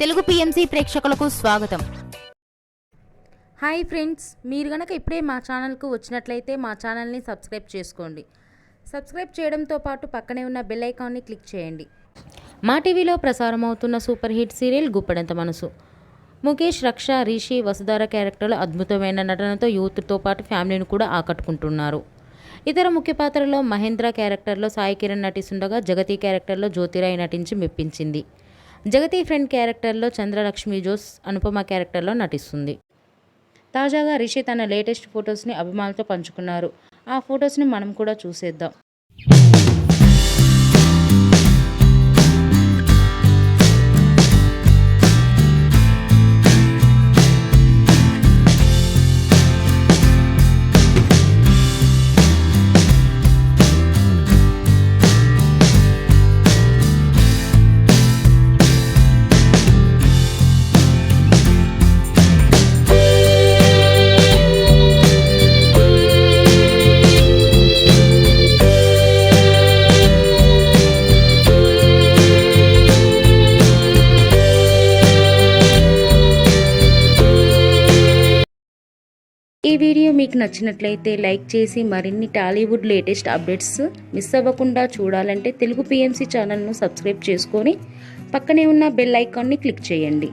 Telugu PMC ప్రేక్షకులకు స్వాగతం. Hi friends, మీరు గనక ఇప్పుడే మా ఛానల్కు వచ్చినట్లయితే మా ఛానల్ని సబ్స్క్రైబ్ చేసుకోండి. సబ్స్క్రైబ్ చేయడంతో పాటు పక్కనే ఉన్న బెల్ ఐకాన్ని క్లిక్ చేయండి. మా టీవీలో ప్రసారం అవుతున్న సూపర్ హిట్ సీరియల్ గుప్పెడంత మనసు. ముఖేష్, రక్ష, రిషి, వసుధార క్యారెక్టర్లు అద్భుతమైన నటనతో యూత్తో పాటు ఫ్యామిలీని కూడా ఆకట్టుకుంటున్నారు. ఇతర ముఖ్య పాత్రలో మహేంద్ర క్యారెక్టర్లో సాయి కిరణ్ నటిస్తుండగా జగతి క్యారెక్టర్లో జ్యోతిరాయ్ నటించి మెప్పించింది. జగతి ఫ్రెండ్ క్యారెక్టర్లో చంద్రలక్ష్మి జోస్ అనుపమ క్యారెక్టర్లో నటిస్తుంది. తాజాగా రిషి తన లేటెస్ట్ ఫొటోస్ని అభిమానులతో పంచుకున్నారు. ఆ ఫొటోస్ని మనం కూడా చూసేద్దాం. ఈ వీడియో మీకు నచ్చినట్లయితే లైక్ చేసి మరిన్ని టాలీవుడ్ లేటెస్ట్ అప్డేట్స్ మిస్ అవ్వకుండా చూడాలంటే తెలుగు పిఎంసి ఛానల్ను సబ్స్క్రైబ్ చేసుకొని పక్కనే ఉన్న బెల్ ఐకాన్ని క్లిక్ చేయండి.